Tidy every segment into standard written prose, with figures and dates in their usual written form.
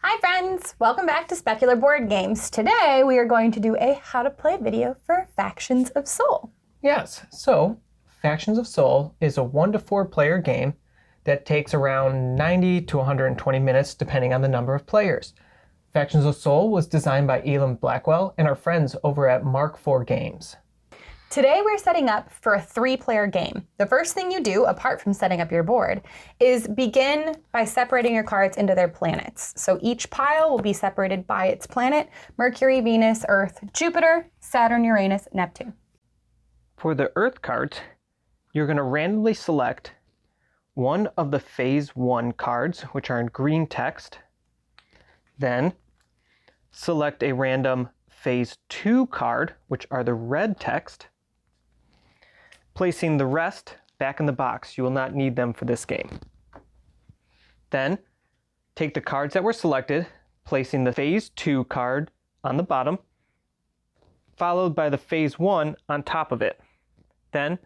Hi friends! Welcome back to Specular Board Games. Today we are going to do a how to play video for Factions of Sol. Yes, so Factions of Sol is a 1 to 4 player game that takes around 90 to 120 minutes depending on the number of players. Factions of Sol was designed by Elam Blackwell and our friends over at markivgames. Today we're setting up for a 3-player game. The first thing you do, apart from setting up your board, is begin by separating your cards into their planets. So each pile will be separated by its planet: Mercury, Venus, Earth, Jupiter, Saturn, Uranus, Neptune. For the Earth cards, you're going to randomly select one of the Phase 1 cards, which are in green text. Then select a random Phase 2 card, which are the red text. Placing the rest back in the box. You will not need them for this game. Then take the cards that were selected, placing the Phase 2 card on the bottom, followed by the Phase 1 on top of it. Then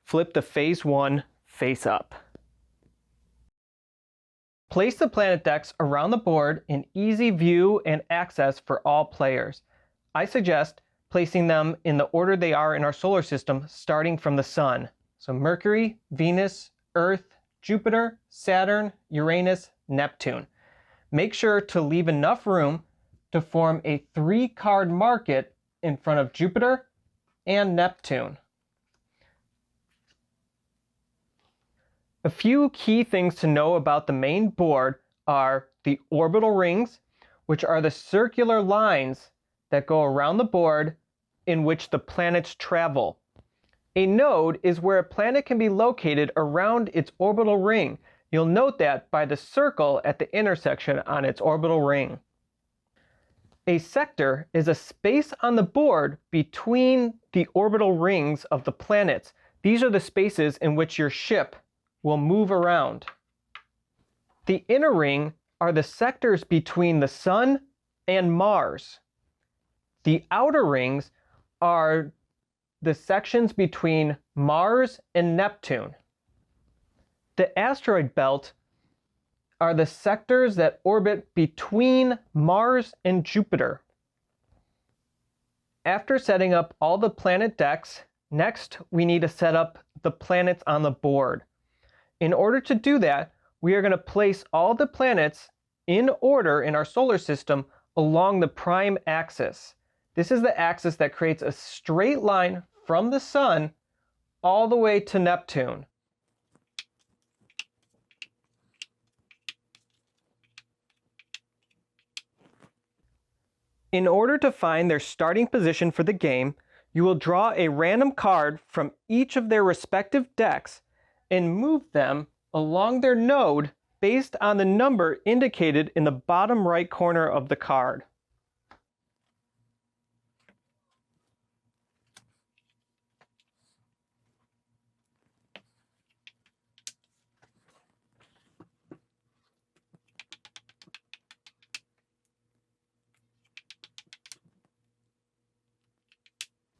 flip the Phase 1 face up. Place the planet decks around the board in easy view and access for all players. I suggest placing them in the order they are in our solar system, starting from the Sun. So Mercury, Venus, Earth, Jupiter, Saturn, Uranus, Neptune. Make sure to leave enough room to form a 3-card market in front of Jupiter and Neptune. A few key things to know about the main board are the orbital rings, which are the circular lines that go around the board in which the planets travel. A node is where a planet can be located around its orbital ring. You'll note that by the circle at the intersection on its orbital ring. A sector is a space on the board between the orbital rings of the planets. These are the spaces in which your ship will move around. The inner ring are the sectors between the Sun and Mars. The outer rings are the sections between Mars and Neptune. The asteroid belt are the sectors that orbit between Mars and Jupiter. After setting up all the planet decks, next we need to set up the planets on the board. In order to do that, we are going to place all the planets in order in our solar system along the prime axis. This is the axis that creates a straight line from the Sun all the way to Neptune. In order to find their starting position for the game, you will draw a random card from each of their respective decks and move them along their node based on the number indicated in the bottom right corner of the card.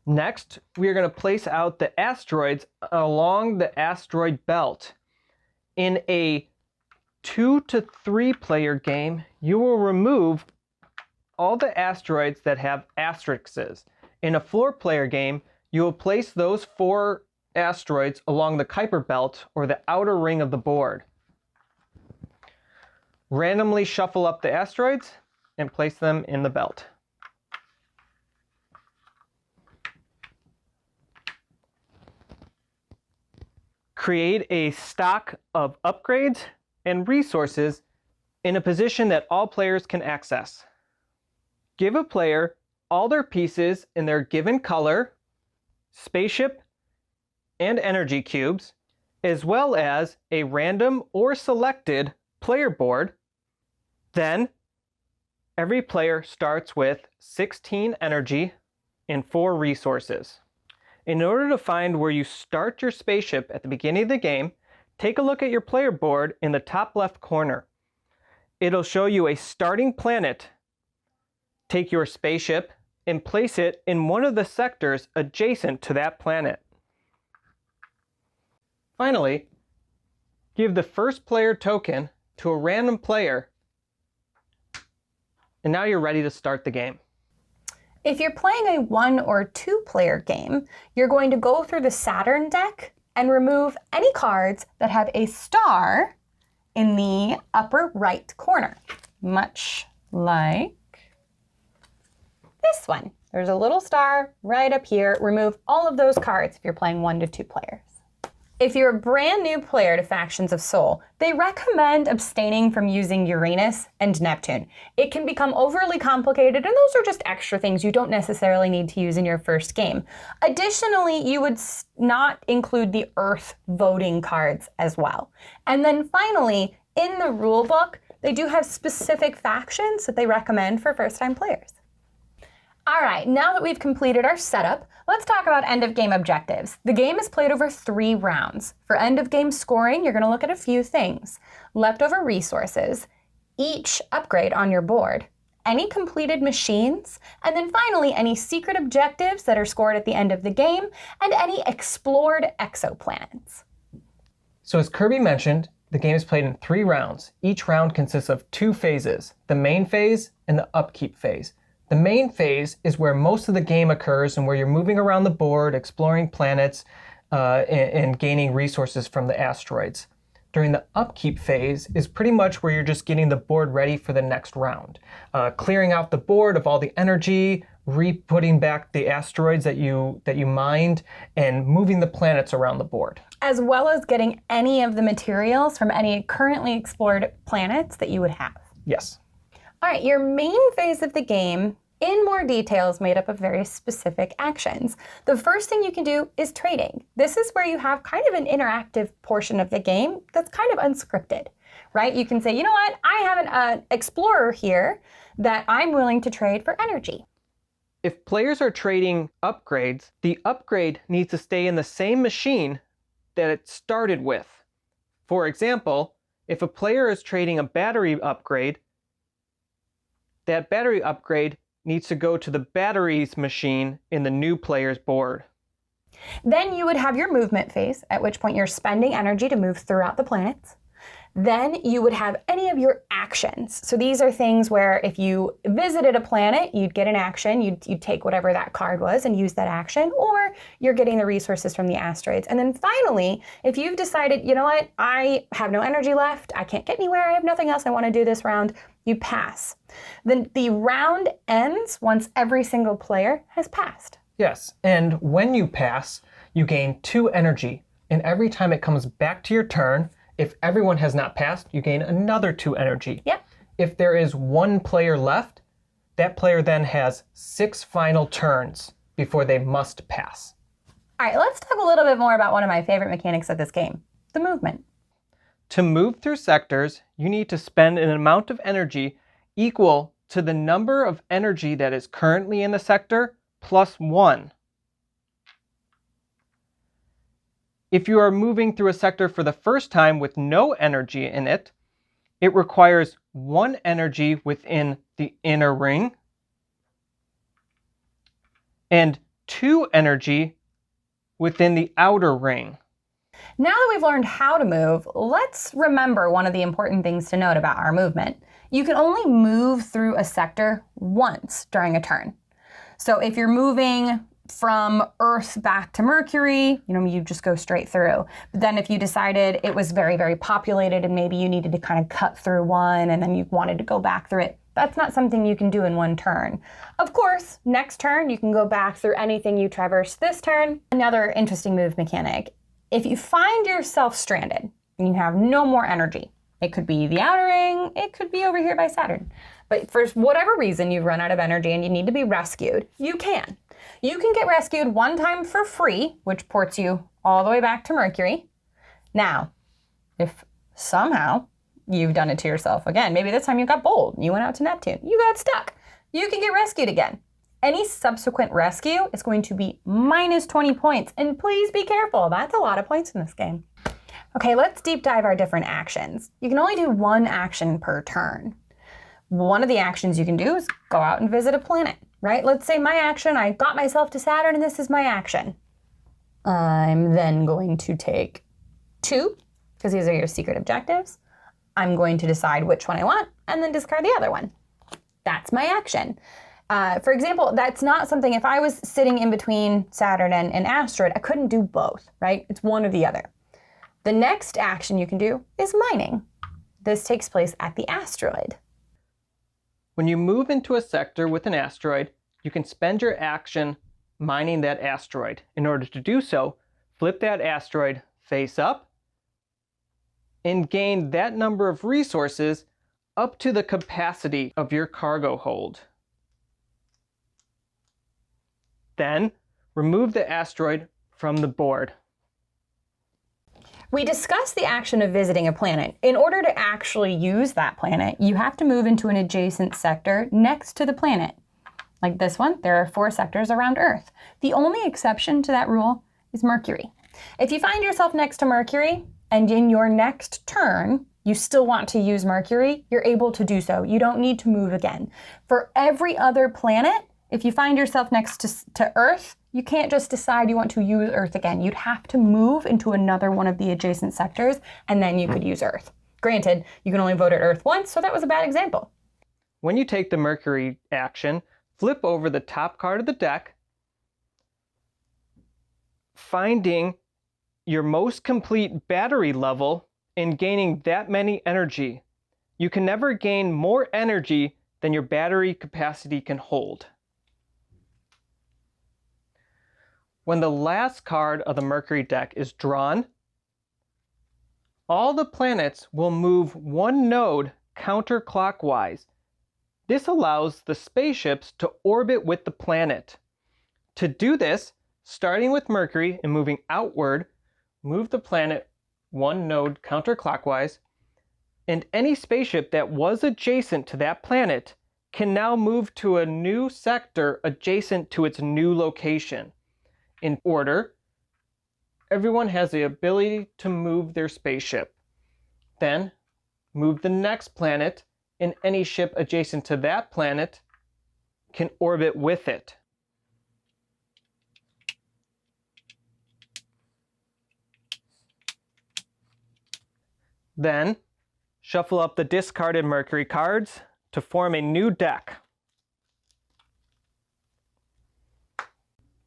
Next, we are going to place out the asteroids along the asteroid belt. In a 2 to 3 player game, you will remove all the asteroids that have asterisks. In a 4-player game, you will place those 4 asteroids along the Kuiper belt or the outer ring of the board. Randomly shuffle up the asteroids and place them in the belt. Create a stock of upgrades and resources in a position that all players can access. Give a player all their pieces in their given color, spaceship, and energy cubes, as well as a random or selected player board. Then, every player starts with 16 energy and 4 resources. In order to find where you start your spaceship at the beginning of the game, take a look at your player board in the top left corner. It'll show you a starting planet. Take your spaceship and place it in one of the sectors adjacent to that planet. Finally, give the first player token to a random player and now you're ready to start the game. If you're playing a 1 or 2 player game, you're going to go through the Saturn deck and remove any cards that have a star in the upper right corner, much like this one. There's a little star right up here. Remove all of those cards if you're playing 1 to 2 players. If you're a brand new player to Factions of Sol, they recommend abstaining from using Uranus and Neptune. It can become overly complicated, and those are just extra things you don't necessarily need to use in your first game. Additionally, you would not include the Earth voting cards as well. And then finally, in the rule book, they do have specific factions that they recommend for first-time players. All right, now that we've completed our setup, let's talk about end-of-game objectives. The game is played over 3 rounds. For end-of-game scoring, you're going to look at a few things. Leftover resources, each upgrade on your board, any completed machines, and then finally any secret objectives that are scored at the end of the game, and any explored exoplanets. So as Kirby mentioned, the game is played in 3 rounds. Each round consists of 2 phases, the main phase and the upkeep phase. The main phase is where most of the game occurs and where you're moving around the board, exploring planets, and gaining resources from the asteroids. During the upkeep phase is pretty much where you're just getting the board ready for the next round. Clearing out the board of all the energy, re-putting back the asteroids that you mined, and moving the planets around the board. As well as getting any of the materials from any currently explored planets that you would have. Yes. All right, your main phase of the game, in more detail, is made up of very specific actions. The first thing you can do is trading. This is where you have kind of an interactive portion of the game that's kind of unscripted, right? You can say, you know what, I have an explorer here that I'm willing to trade for energy. If players are trading upgrades, the upgrade needs to stay in the same machine that it started with. For example, if a player is trading a battery upgrade, that battery upgrade needs to go to the batteries machine in the new player's board. Then you would have your movement phase, at which point you're spending energy to move throughout the planets. Then you would have any of your actions. So these are things where if you visited a planet, you'd get an action, you'd take whatever that card was and use that action, or you're getting the resources from the asteroids. And then finally, if you've decided, you know what, I have no energy left, I can't get anywhere, I have nothing else I want to do this round, you pass. Then the round ends once every single player has passed. Yes, and when you pass, you gain 2 energy, and every time it comes back to your turn, if everyone has not passed, you gain another 2 energy. Yep. If there is 1 player left, that player then has 6 final turns before they must pass. All right, let's talk a little bit more about one of my favorite mechanics of this game, the movement. To move through sectors, you need to spend an amount of energy equal to the number of energy that is currently in the sector plus 1. If you are moving through a sector for the first time with no energy in it, it requires 1 energy within the inner ring and 2 energy within the outer ring. Now that we've learned how to move, let's remember one of the important things to note about our movement. You can only move through a sector once during a turn. So if you're moving from Earth back to Mercury, you just go straight through. But then if you decided it was very, very populated and maybe you needed to kind of cut through one and then you wanted to go back through it, that's not something you can do in one turn. Of course, next turn you can go back through anything you traversed this turn. Another interesting move mechanic. If you find yourself stranded and you have no more energy, it could be the outer ring, it could be over here by Saturn. But for whatever reason you've run out of energy and you need to be rescued, you can. You can get rescued 1 time for free, which ports you all the way back to Mercury. Now, if somehow you've done it to yourself again, maybe this time you got bold, you went out to Neptune, you got stuck, you can get rescued again. Any subsequent rescue is going to be minus 20 points, and please be careful, that's a lot of points in this game. Okay, let's deep dive our different actions. You can only do 1 action per turn. One of the actions you can do is go out and visit a planet, right? Let's say my action, I got myself to Saturn and this is my action. I'm then going to take 2, because these are your secret objectives. I'm going to decide which one I want and then discard the other one. That's my action. For example, that's not something, if I was sitting in between Saturn and an asteroid, I couldn't do both, right? It's one or the other. The next action you can do is mining. This takes place at the asteroid. When you move into a sector with an asteroid, you can spend your action mining that asteroid. In order to do so, flip that asteroid face up and gain that number of resources up to the capacity of your cargo hold. Then, remove the asteroid from the board. We discussed the action of visiting a planet. In order to actually use that planet, you have to move into an adjacent sector next to the planet. Like this one, there are 4 sectors around Earth. The only exception to that rule is Mercury. If you find yourself next to Mercury, and in your next turn, you still want to use Mercury, you're able to do so. You don't need to move again. For every other planet, if you find yourself next to Earth, you can't just decide you want to use Earth again. You'd have to move into another one of the adjacent sectors, and then you could use Earth. Granted, you can only vote at Earth once, so that was a bad example. When you take the Mercury action, flip over the top card of the deck, finding your most complete battery level and gaining that many energy. You can never gain more energy than your battery capacity can hold. When the last card of the Mercury deck is drawn, all the planets will move 1 node counterclockwise. This allows the spaceships to orbit with the planet. To do this, starting with Mercury and moving outward, move the planet 1 node counterclockwise, and any spaceship that was adjacent to that planet can now move to a new sector adjacent to its new location. In order, everyone has the ability to move their spaceship. Then, move the next planet, and any ship adjacent to that planet can orbit with it. Then, shuffle up the discarded Mercury cards to form a new deck.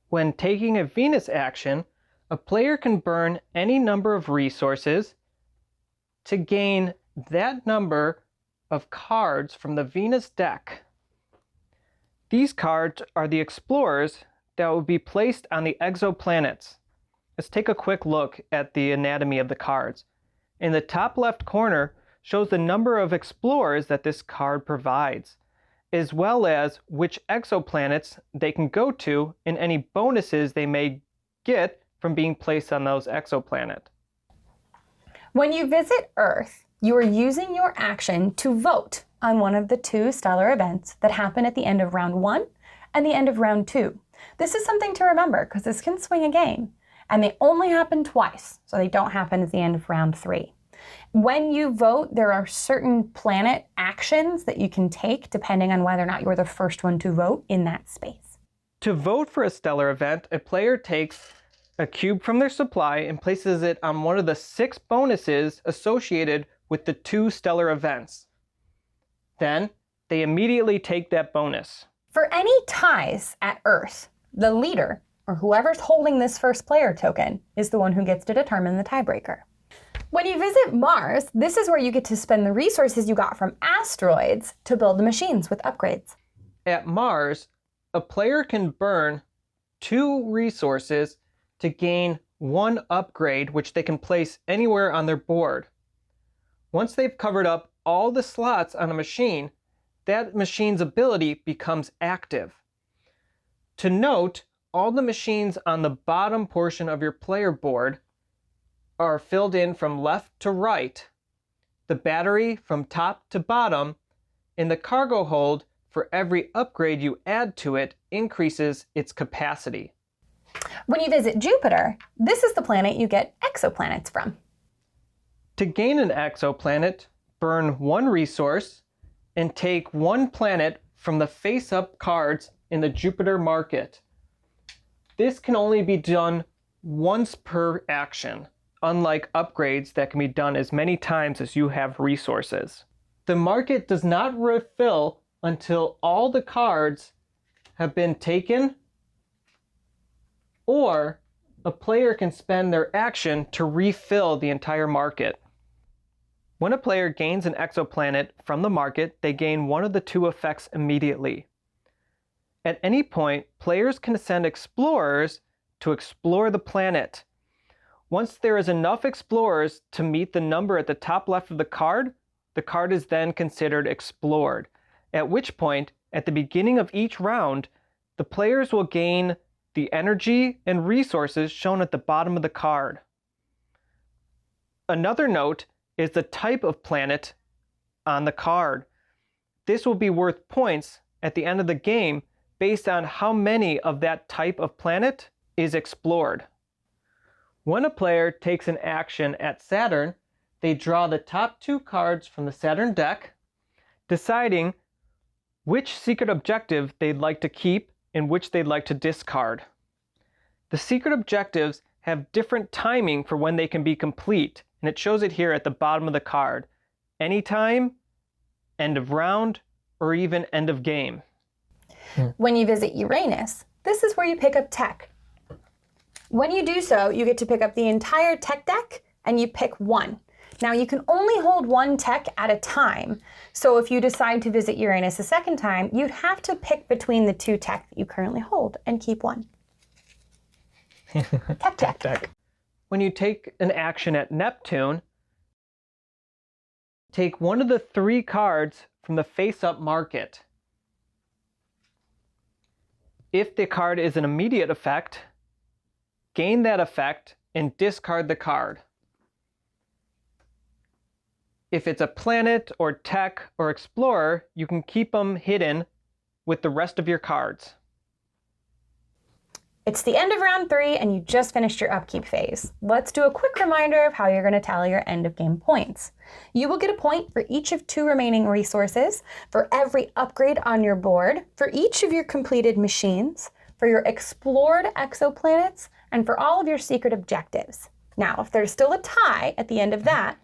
When taking a Venus action, a player can burn any number of resources to gain that number of cards from the Venus deck. These cards are the explorers that will be placed on the exoplanets. Let's take a quick look at the anatomy of the cards. In the top left corner shows the number of explorers that this card provides, as well as which exoplanets they can go to and any bonuses they may get from being placed on those exoplanets. When you visit Earth, you are using your action to vote on one of the 2 stellar events that happen at the end of round 1 and the end of round 2. This is something to remember because this can swing a game, and they only happen twice, so they don't happen at the end of round 3. When you vote, there are certain planet actions that you can take depending on whether or not you're the first one to vote in that space. To vote for a stellar event, a player takes a cube from their supply and places it on one of the 6 bonuses associated with the 2 stellar events. Then, they immediately take that bonus. For any ties at Earth, the leader, or whoever's holding this first player token, is the one who gets to determine the tiebreaker. When you visit Mars, this is where you get to spend the resources you got from asteroids to build the machines with upgrades. At Mars, a player can burn 2 resources to gain 1 upgrade, which they can place anywhere on their board. Once they've covered up all the slots on a machine, that machine's ability becomes active. To note, all the machines on the bottom portion of your player board are filled in from left to right, the battery from top to bottom, and the cargo hold for every upgrade you add to it increases its capacity. When you visit Jupiter, this is the planet you get exoplanets from. To gain an exoplanet, burn 1 resource and take 1 planet from the face-up cards in the Jupiter market. This can only be done once per action, unlike upgrades that can be done as many times as you have resources. The market does not refill until all the cards have been taken, or a player can spend their action to refill the entire market. When a player gains an exoplanet from the market, they gain one of the two effects immediately. At any point, players can send explorers to explore the planet. Once there is enough explorers to meet the number at the top left of the card is then considered explored, at which point, at the beginning of each round, the players will gain the energy and resources shown at the bottom of the card. Another note is the type of planet on the card. This will be worth points at the end of the game based on how many of that type of planet is explored. When a player takes an action at Saturn, they draw the top two cards from the Saturn deck, deciding which secret objective they'd like to keep and which they'd like to discard. The secret objectives have different timing for when they can be complete, and it shows it here at the bottom of the card. Anytime, end of round, or even end of game. When you visit Uranus, this is where you pick up tech. When you do so, you get to pick up the entire tech deck, and you pick one. Now, you can only hold one tech at a time, so if you decide to visit Uranus a second time, you'd have to pick between the two tech that you currently hold and keep one. Tech. When you take an action at Neptune, take one of the three cards from the face-up market. If the card is an immediate effect, gain that effect and discard the card. If it's a planet or tech or explorer, you can keep them hidden with the rest of your cards. It's the end of round 3 and you just finished your upkeep phase. Let's do a quick reminder of how you're going to tally your end of game points. You will get a point for each of 2 remaining resources, for every upgrade on your board, for each of your completed machines, for your explored exoplanets, and for all of your secret objectives. Now, if there's still a tie at the end of that,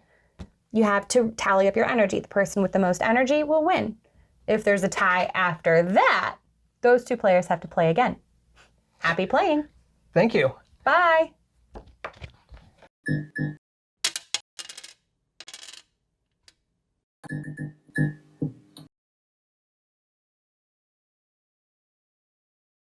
you have to tally up your energy. The person with the most energy will win. If there's a tie after that, those 2 players have to play again. Happy playing. Thank you. Bye.